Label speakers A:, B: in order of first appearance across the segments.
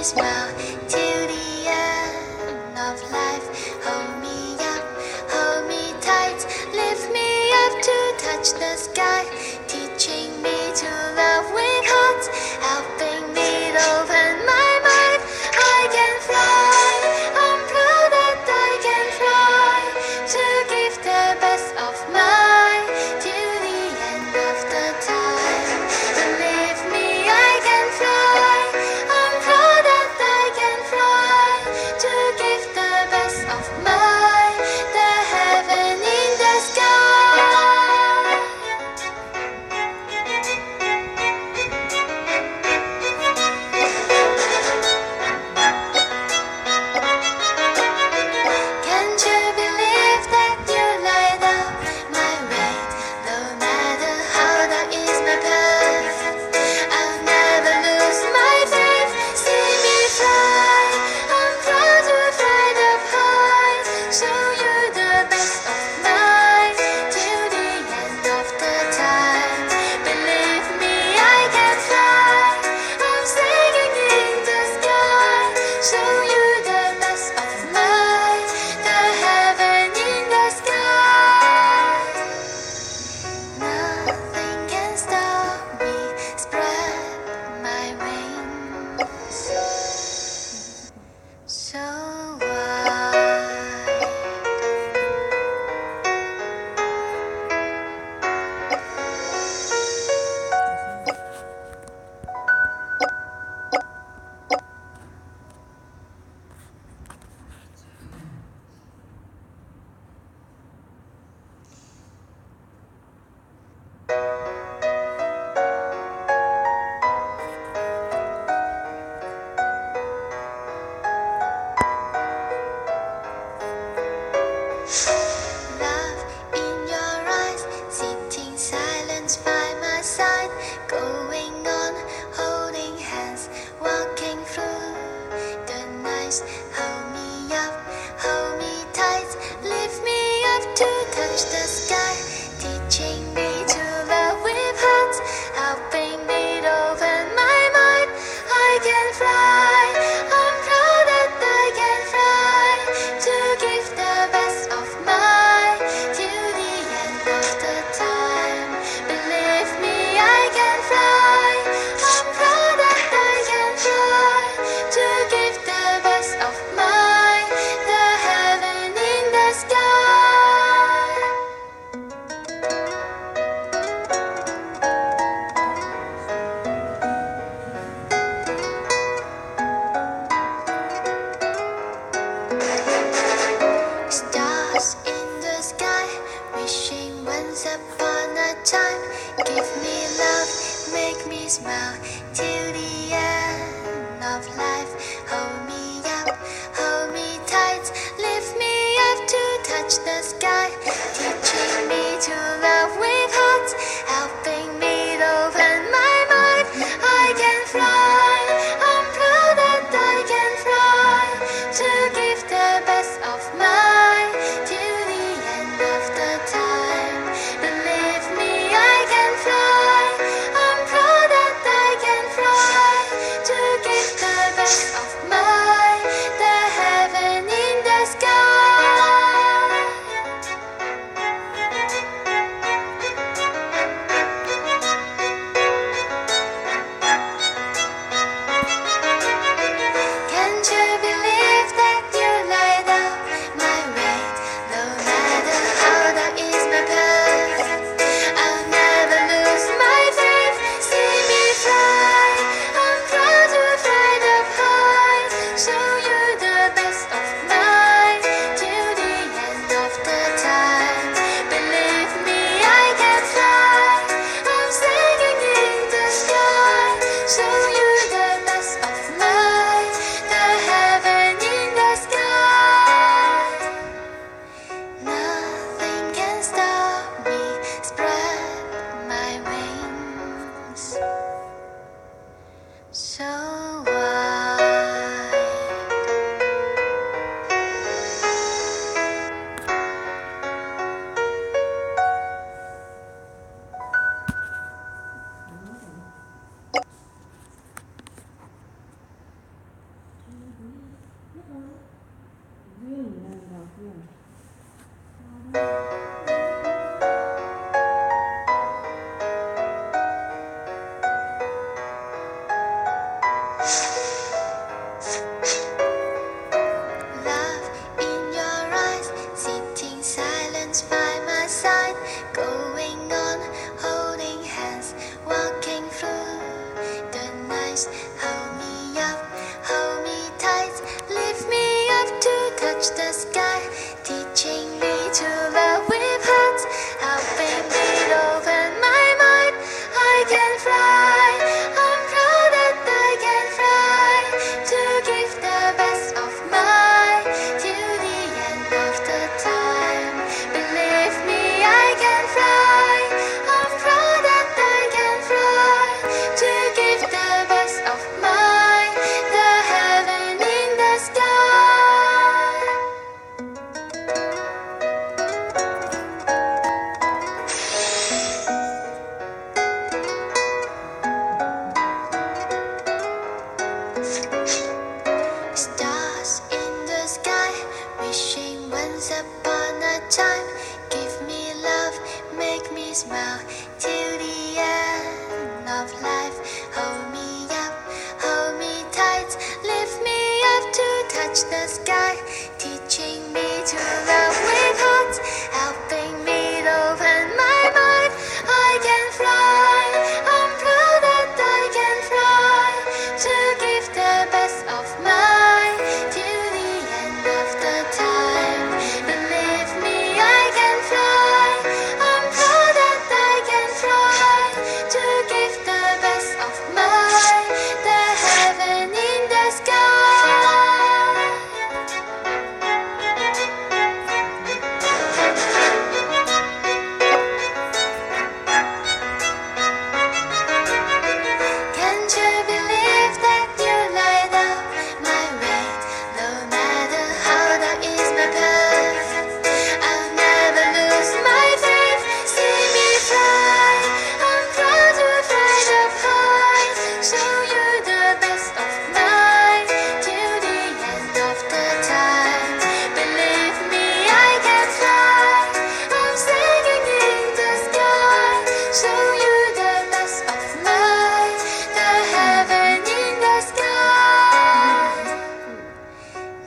A: me smile till the end of life. Hold me up, hold me tight, lift me up to touch the sky, teaching me to love with heart, helping me to open my mind. I can fly, I'm proud that I can fly, to give the best of mine till the end of the time. Believe me, I can fly, I'm proud that I can fly, to give the best of mine, the heaven in the sky. Can't you believe that you light up my way? No matter how dark is my path, I'll never lose my faith. See me fly, I'm proud to fly up high, show you the best of mine till the end of the time. Believe me, I can fly, I'm singing in the sky, show you the best of mine, the heaven in the sky. Nothing can stop me, spread my wings so wide. Love in your eyes, sitting silence by my side, going on, holding hands, walking through the nights. Hold me up, hold me tight, lift me up to touch the sky, teaching me to love with heart, helping me to open my mind. I can fly, I'm proud that I can fly, to give the best of mine till the end of the time. Believe me, I can fly, I'm proud that I can fly, to give the best of mine, the heaven in the sky. Stars in the sky, wishing once upon a time. Give me love, make me smile till the end of life. Hold me up, hold me tight, lift me up to touch the sky, teaching me to love with heart, helping me to open my mind. I can fly, I'm proud that I can fly, to give the best of mine till the end of the time. Believe me, I can fly, I'm proud that I can fly, Love in your eyes, sitting silence by my side, going on, holding hands, walking through the nights. Hold me up, hold me tight, lift me up to touch the sky, teaching me to love with hearts, helping me open my mind. I can fly, I'm proud that I can fly, to give the best of mine till the end of the time. Believe me, I can fly, I'm proud that I can fly, to give the best of mine, the heaven in the sky. Stars in the sky, wishing once upon a time. Give me love, make me smile till the end of life. Hold me up, hold me tight, lift me up to touch the sky, teaching me to love with hearts, helping me open my mind. I can fly, I'm proud that I can fly, to give the best of mine till the end of the time. Believe me, I can fly, I'm proud that I can fly, to give the best of mine, the heaven in the sky. Can't you believe that you light up my way? No matter how dark is my path, I'll never lose my faith. See me fly, I'm proud to fly up high, show you the best of mine till the end of the time. Believe me, I can fly, I'm singing in the sky, show you the best of mine, the heaven in the sky.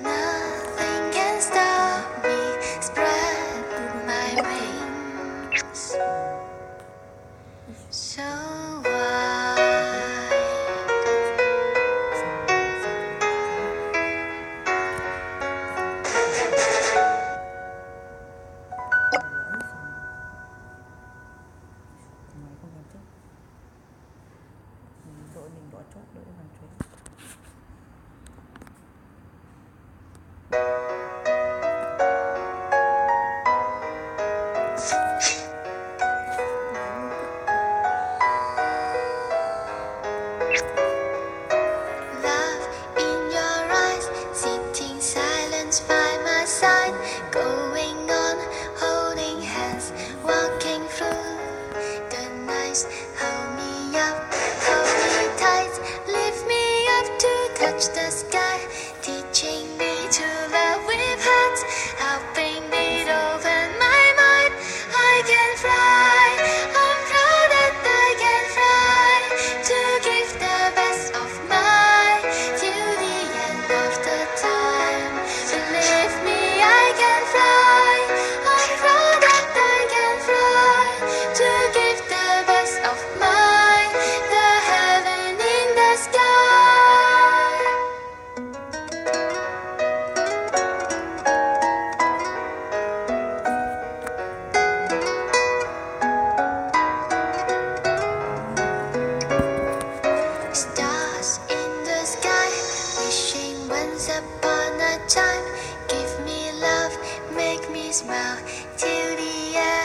A: Nothing can stop me, spread my wings so wide.
B: Mình bỏ chốt đỡ làm chuyện.
A: Love in your eyes, sitting silence by my side, going on, holding hands, walking through the nights. Hold me up, hold me tight, lift me up to touch the sky, teaching me to love with hearts, helping me open my mind. I can fly, I'm proud that I can fly, to give the best of mine till the end of the time. Believe me, I can fly, I'm proud that I can fly, to give the best of mine, the heaven in the sky. Stars in the sky, wishing once upon a time. Give me love, make me smile till the end